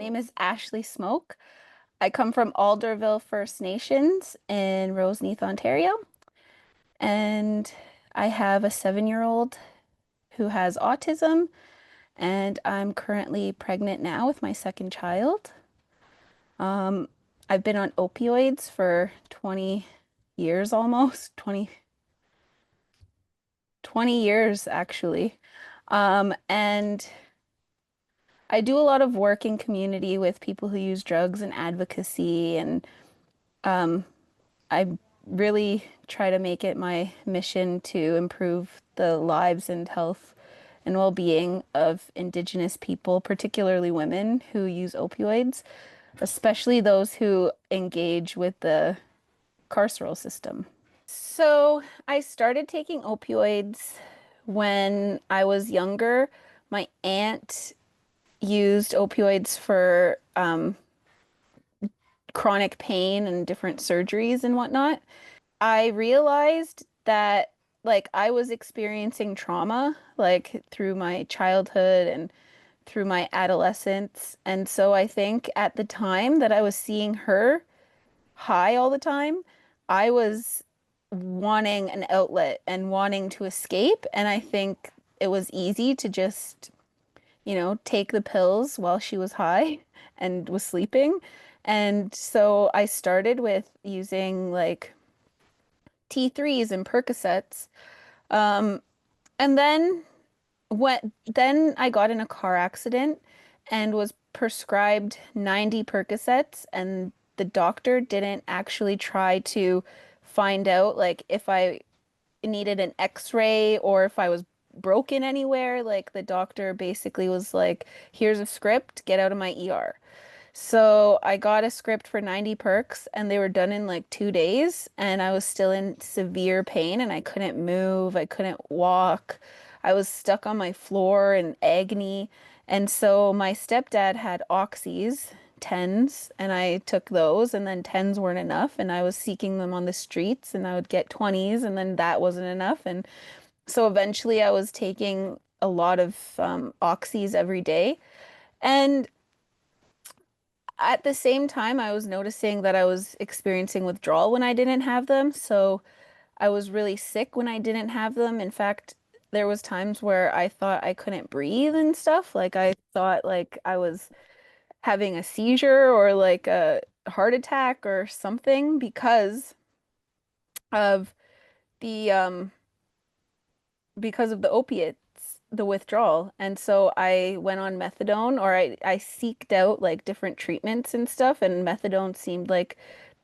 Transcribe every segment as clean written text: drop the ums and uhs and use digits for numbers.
name is Ashley Smoke. I come from Alderville First Nations in Roseneath, Ontario, and I have a 7-year-old who has autism, and I'm currently pregnant now with my second child. Um, I've been on opioids for 20 years almost, 20 years actually. And I do a lot of work in community with people who use drugs and advocacy, and um, I really try to make it my mission to improve the lives and health and well-being of Indigenous people, particularly women who use opioids, especially those who engage with the carceral system. So I started taking opioids when I was younger. My aunt used opioids for chronic pain and different surgeries and whatnot. I realized that like I was experiencing trauma like through my childhood and through my adolescence. And so I think at the time that I was seeing her high all the time, I was wanting an outlet and wanting to escape. And I think it was easy to just, take the pills while she was high and was sleeping. And so I started with using like T3s and Percocets. Um, and then I got in a car accident and was prescribed 90 Percocets, and the doctor didn't actually try to find out like if I needed an X-ray or if I was broken anywhere. Like the doctor basically was like, here's a script, get out of my ER. So I got a script for 90 perks and they were done in like 2 days, and I was still in severe pain and I couldn't move, I couldn't walk. I was stuck on my floor in agony. And so my stepdad had oxys, tens, and I took those, and then tens weren't enough and I was seeking them on the streets, and I would get 20s and then that wasn't enough. And so eventually I was taking a lot of oxys every day. And at the same time, I was noticing that I was experiencing withdrawal when I didn't have them. So I was really sick when I didn't have them. In fact, there was times where I thought I couldn't breathe and stuff. Like I thought like I was having a seizure or like a heart attack or something of the um because of the opiates, the withdrawal. And so I went on methadone, or I seeked out like different treatments and stuff, and methadone seemed like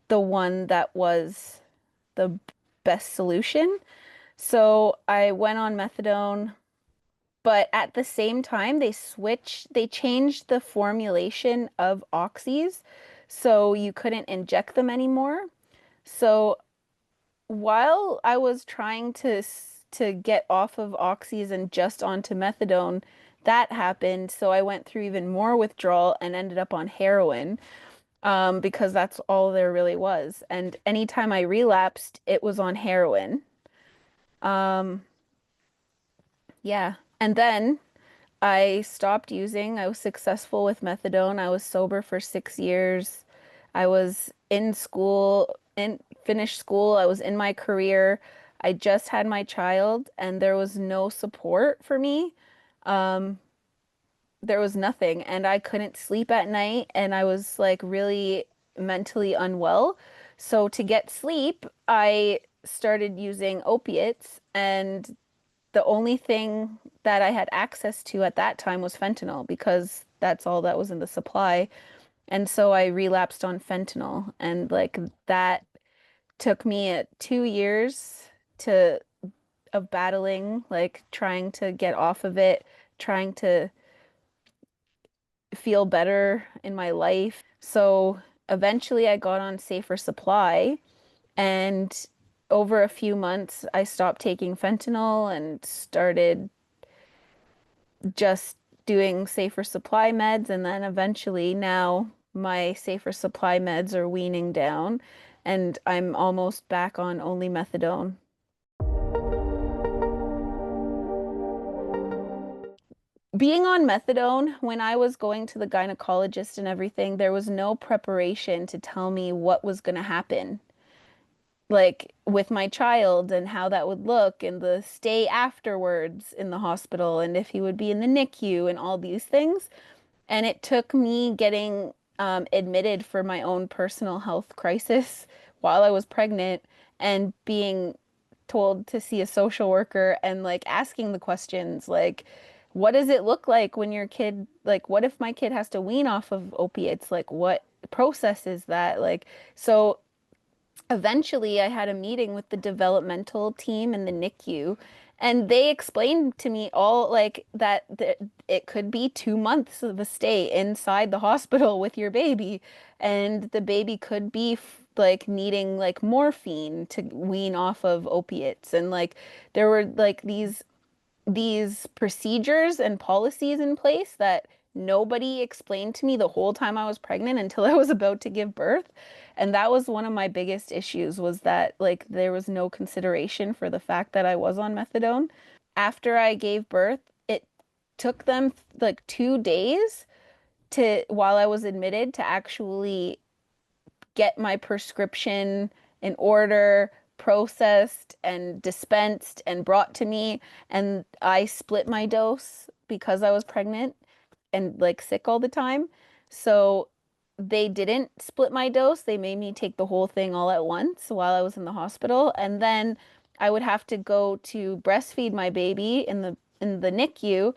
the one that was the best solution. So I went on methadone, but at the same time, they changed the formulation of oxys, so you couldn't inject them anymore. So while I was trying to get off of oxys and just onto methadone, that happened. So I went through even more withdrawal and ended up on heroin, because that's all there really was. And anytime I relapsed, it was on heroin. Um, yeah. And then I stopped using. I was successful with methadone. I was sober for 6 years. I was in school, finished school. I was in my career. I just had my child, and there was no support for me. Um, there was nothing, and I couldn't sleep at night, and I was like really mentally unwell. So to get sleep, I started using opiates, and the only thing that I had access to at that time was fentanyl because that's all that was in the supply. And so I relapsed on fentanyl, and like that took me 2 years to of battling, like trying to get off of it, trying to feel better in my life. So eventually I got on Safer Supply, and over a few months I stopped taking fentanyl and started just doing Safer Supply meds, and then eventually now my Safer Supply meds are weaning down and I'm almost back on only methadone. Being on methadone, when I was going to the gynecologist and everything, there was no preparation to tell me what was going to happen, like with my child and how that would look and the stay afterwards in the hospital and if he would be in the NICU and all these things. And it took me getting admitted for my own personal health crisis while I was pregnant and being told to see a social worker and like asking the questions like, what does it look like when your kid, like, what if my kid has to wean off of opiates? Like, what process is that? Like, so eventually I had a meeting with the developmental team in the NICU, and they explained to me all like that it could be 2 months of a stay inside the hospital with your baby, and the baby could be like needing like morphine to wean off of opiates, and like there were like these procedures and policies in place that nobody explained to me the whole time I was pregnant until I was about to give birth. And that was one of my biggest issues was that like there was no consideration for the fact that I was on methadone. After I gave birth, it took them like 2 days to while I was admitted to actually get my prescription in order, processed and dispensed and brought to me. And I split my dose because I was pregnant and like sick all the time. So they didn't split my dose. They made me take the whole thing all at once while I was in the hospital. And then I would have to go to breastfeed my baby in the NICU.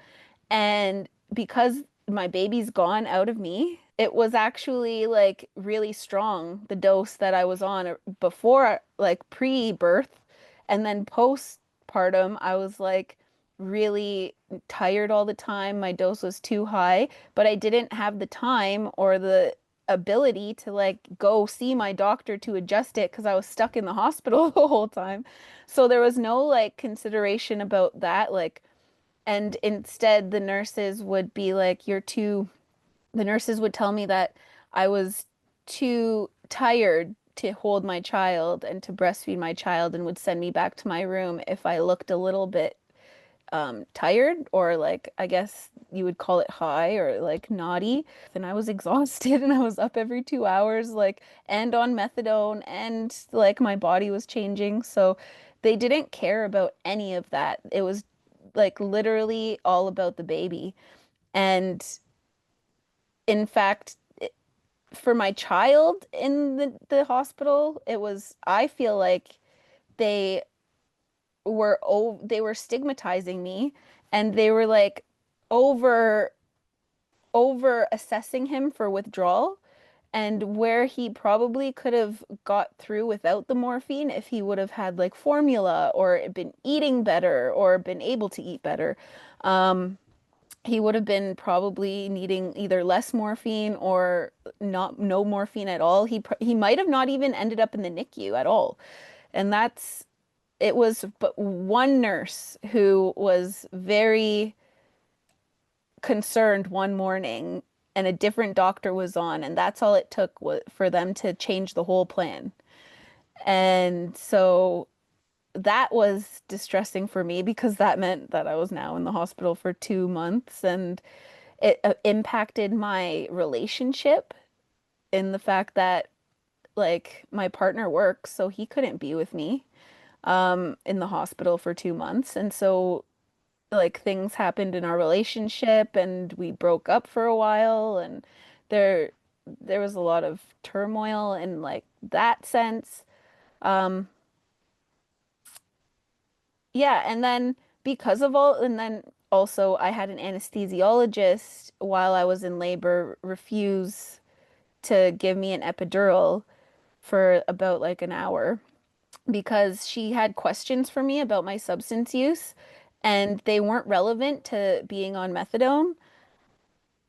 And because my baby's gone out of me, it was actually like really strong, the dose that I was on before, like pre-birth. And then postpartum, I was like really tired all the time. My dose was too high, but I didn't have the time or the ability to like go see my doctor to adjust it because I was stuck in the hospital the whole time. So there was no like consideration about that. Like, and instead, the nurses would tell me that I was too tired to hold my child and to breastfeed my child and would send me back to my room if I looked a little bit tired or like, I guess you would call it high or like naughty. And I was exhausted and I was up every 2 hours, like, and on methadone and like my body was changing. So they didn't care about any of that. It was like literally all about the baby. And in fact, for my child in the hospital, I feel like they they were stigmatizing me and they were like over over assessing him for withdrawal and where he probably could have got through without the morphine if he would have had like formula or been eating better or been able to eat better. Um, he would have been probably needing either less morphine or not no morphine at all. He might have not even ended up in the NICU at all. And it was but one nurse who was very concerned one morning and a different doctor was on, and that's all it took for them to change the whole plan. And so that was distressing for me because that meant that I was now in the hospital for 2 months and it impacted my relationship in the fact that like my partner works, so he couldn't be with me in the hospital for 2 months. And so like things happened in our relationship and we broke up for a while and there there was a lot of turmoil in like that sense. Um yeah, and then and then also I had an anesthesiologist while I was in labor refuse to give me an epidural for about like an hour because she had questions for me about my substance use and they weren't relevant to being on methadone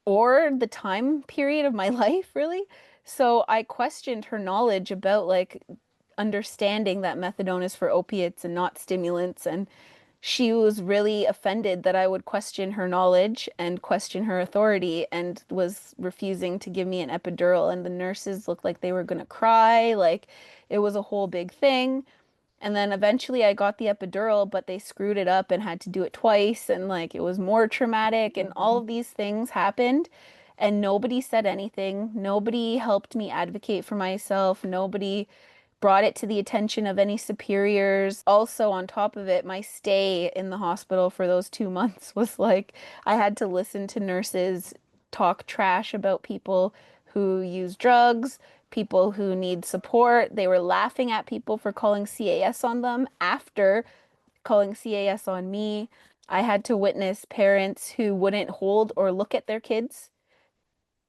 or the time period of my life, really. So I questioned her knowledge about like understanding that methadone is for opiates and not stimulants. And she was really offended that I would question her knowledge and question her authority and was refusing to give me an epidural. And the nurses looked like they were going to cry. Like it was a whole big thing. And then eventually I got the epidural, but they screwed it up and had to do it twice. And like it was more traumatic. And all of these things happened. And nobody said anything. Nobody helped me advocate for myself. Nobody brought it to the attention of any superiors. Also, on top of it, my stay in the hospital for those 2 months was like I had to listen to nurses talk trash about people who use drugs, people who need support. They were laughing at people for calling CAS on them after calling CAS on me. I had to witness parents who wouldn't hold or look at their kids,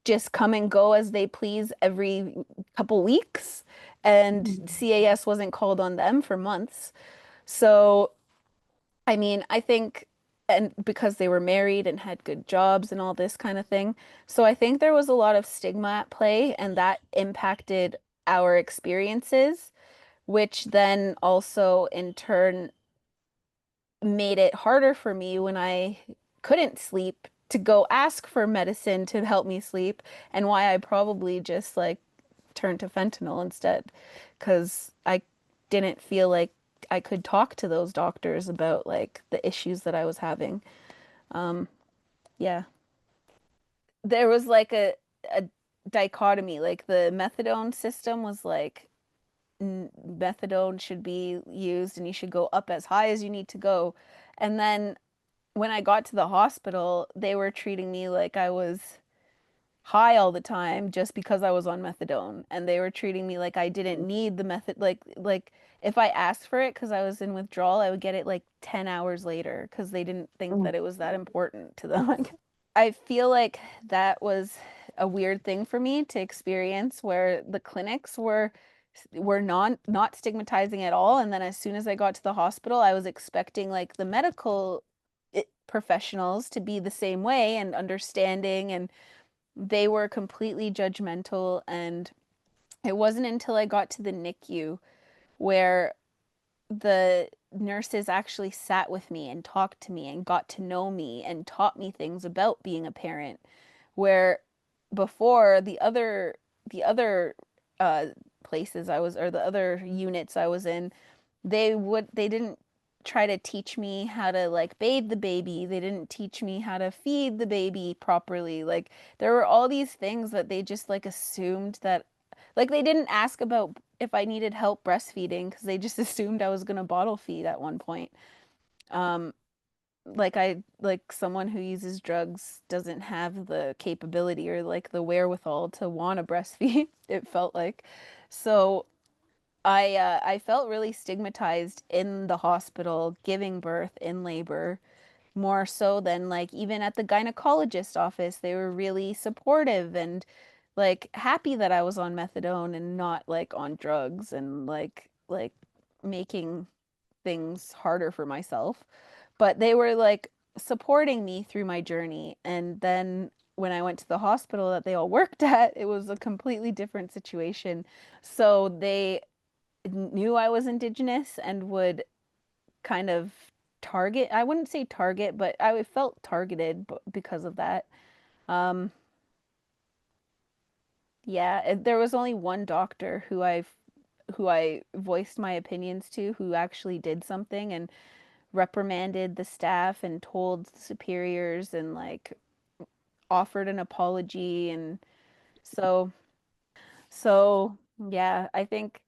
just come and go as they please every couple weeks, and Mhm. CAS wasn't called on them for months. So, I mean, I think, and because they were married and had good jobs and all this kind of thing. So I think there was a lot of stigma at play, and that impacted our experiences, which then also in turn made it harder for me when I couldn't sleep to go ask for medicine to help me sleep, and why I probably just like turned to fentanyl instead because I didn't feel like I could talk to those doctors about like the issues that I was having. Um, yeah. There was like a dichotomy, like the methadone system was like methadone should be used and you should go up as high as you need to go. And then when I got to the hospital, they were treating me like I was high all the time just because I was on methadone, and they were treating me like I didn't need the method, like if I asked for it because I was in withdrawal, I would get it like 10 hours later because they didn't think Mhm. that it was that important to them. I feel like that was a weird thing for me to experience where the clinics were not stigmatizing at all, and then as soon as I got to the hospital, I was expecting like the medical professionals to be the same way and understanding, and they were completely judgmental. And it wasn't until I got to the NICU where the nurses actually sat with me and talked to me and got to know me and taught me things about being a parent, where before the other uh places I was, or the other units I was in, they didn't try to teach me how to like bathe the baby. They didn't teach me how to feed the baby properly. Like there were all these things that they just like assumed that, like they didn't ask about if I needed help breastfeeding because they just assumed I was gonna bottle feed at one point. Um, like someone who uses drugs doesn't have the capability or like the wherewithal to want to breastfeed, it felt like. So I felt really stigmatized in the hospital giving birth in labor, more so than like even at the gynecologist office. They were really supportive and like happy that I was on methadone and not like on drugs, and like making things harder for myself. But they were like supporting me through my journey. And then when I went to the hospital that they all worked at, it was a completely different situation. So they knew I was Indigenous and would kind of target, I wouldn't say target, but I felt targeted because of that. Um, yeah, there was only one doctor who I voiced my opinions to who actually did something and reprimanded the staff and told the superiors and like offered an apology. And so so yeah, I think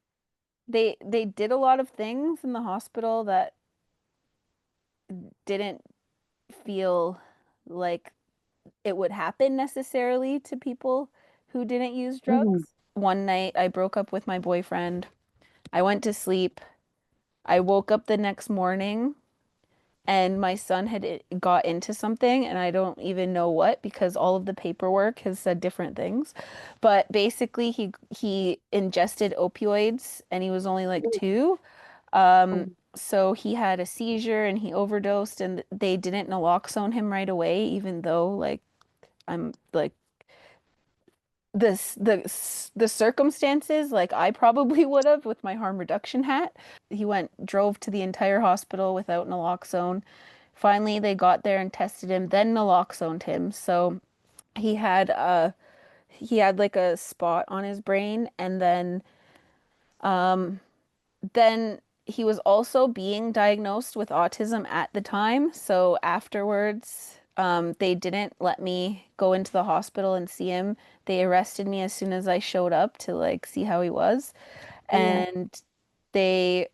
they did a lot of things in the hospital that didn't feel like it would happen necessarily to people who didn't use Mhm. drugs. One night I broke up with my boyfriend. I went to sleep. I woke up the next morning and my son had got into something, and I don't even know what because all of the paperwork has said different things. But basically he ingested opioids and he was only like 2. Mhm. So he had a seizure and he overdosed, and they didn't naloxone him right away, even though like I'm like the circumstances, like I probably would have with my harm reduction hat. He drove to the entire hospital without naloxone. Finally, they got there and tested him, then naloxoned him. So he had he had like a spot on his brain, and then he was also being diagnosed with autism at the time. So afterwards, they didn't let me go into the hospital and see him. They arrested me as soon as I showed up to like see how he was. Yeah. And they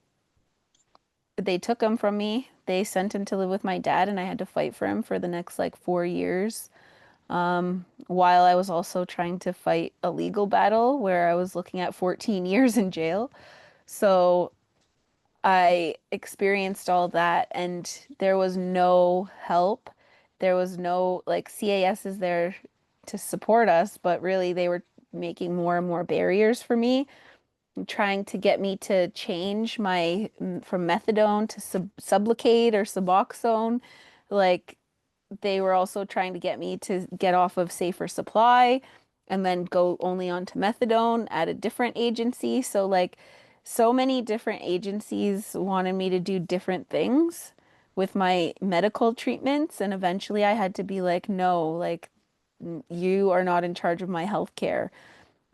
they took him from me. They sent him to live with my dad, and I had to fight for him for the next like 4 years. While I was also trying to fight a legal battle where I was looking at 14 years in jail. So I experienced all that, and there was no help. There was no, like, CAS is there to support us, but really they were making more and more barriers for me, trying to get me to change my from methadone to Sublocade or Suboxone. Like, they were also trying to get me to get off of Safer Supply and then go only on to methadone at a different agency. So, like, so many different agencies wanted me to do different things with my medical treatments. And eventually I had to be like, no, like, you are not in charge of my health care.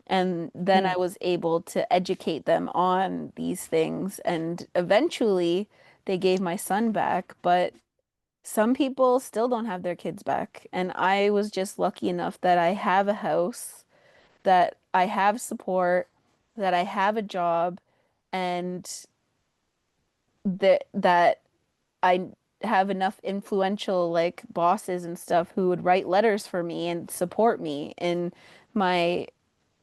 And then Yeah. I was able to educate them on these things. And eventually they gave my son back. But some people still don't have their kids back. And I was just lucky enough that I have a house, that I have support, that I have a job, and that I have enough influential like bosses and stuff who would write letters for me and support me in my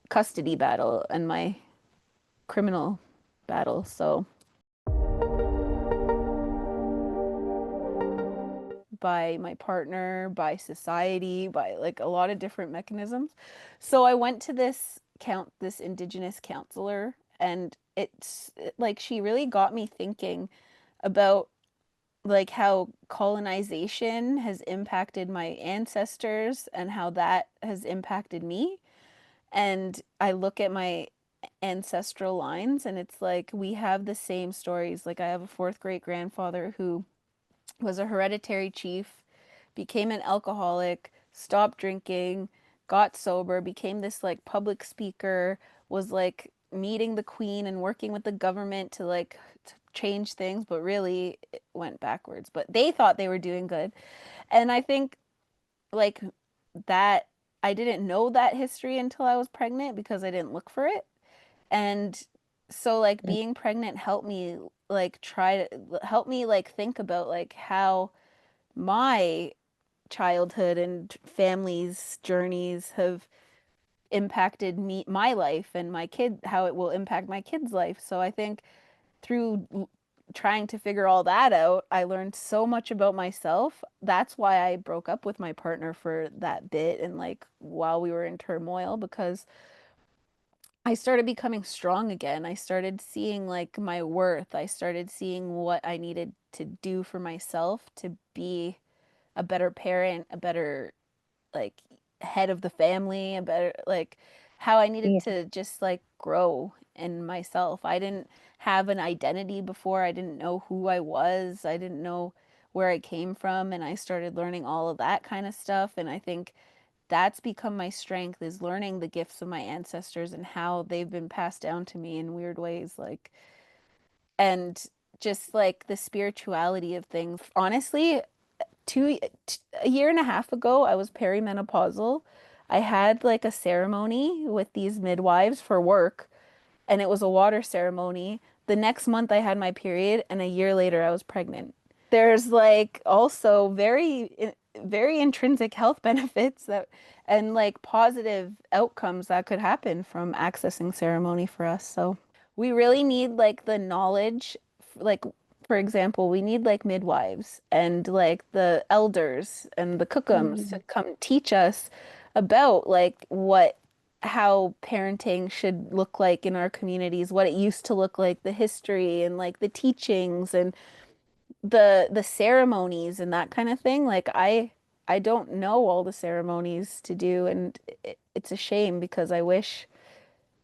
custody battle and my criminal battle. So by my partner, by society, by like a lot of different mechanisms. So I went to this Indigenous counselor, and like she really got me thinking about like how colonization has impacted my ancestors and how that has impacted me. And I look at my ancestral lines, and it's like we have the same stories. Like I have a fourth great grandfather who was a hereditary chief, became an alcoholic, stopped drinking, got sober, became this like public speaker, was like meeting the queen and working with the government to like change things, but really it went backwards. But they thought they were doing good. And I think like that I didn't know that history until I was pregnant because I didn't look for it. And so like being pregnant helped me like try to help me like think about like how my childhood and family's journeys have impacted me, my life, and my kid, how it will impact my kid's life. So I think through trying to figure all that out, I learned so much about myself. That's why I broke up with my partner for that bit and like while we were in turmoil, because I started becoming strong again. I started seeing like my worth. I started seeing what I needed to do for myself to be a better parent, a better like head of the family, a better like how I needed Yeah. to just like grow in myself. I didn't have an identity before. I didn't know who I was. I didn't know where I came from, and I started learning all of that kind of stuff. And I think that's become my strength, is learning the gifts of my ancestors and how they've been passed down to me in weird ways, like, and just like the spirituality of things. Honestly, a year and a half ago, I was perimenopausal. I had like a ceremony with these midwives for work, and it was a water ceremony. The next month, I had my period, and a year later, I was pregnant. There's like also very intrinsic health benefits that and like positive outcomes that could happen from accessing ceremony for us. So we really need like the knowledge, like for example, we need like midwives and like the elders and the cookums to Mhm. come teach us about like what how parenting should look like in our communities, what it used to look like, the history and like the teachings and the ceremonies and that kind of thing. Like I don't know all the ceremonies to do, and it's a shame because I wish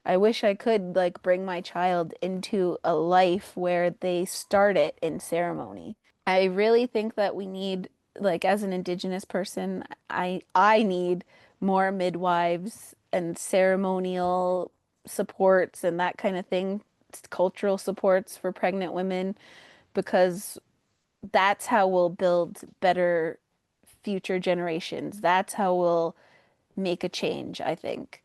I could like bring my child into a life where they start it in ceremony. I really think that we need, like as an Indigenous person, I need more midwives and ceremonial supports and that kind of thing cultural supports for pregnant women because that's how we'll build better future generations. That's how we'll make a change, I think.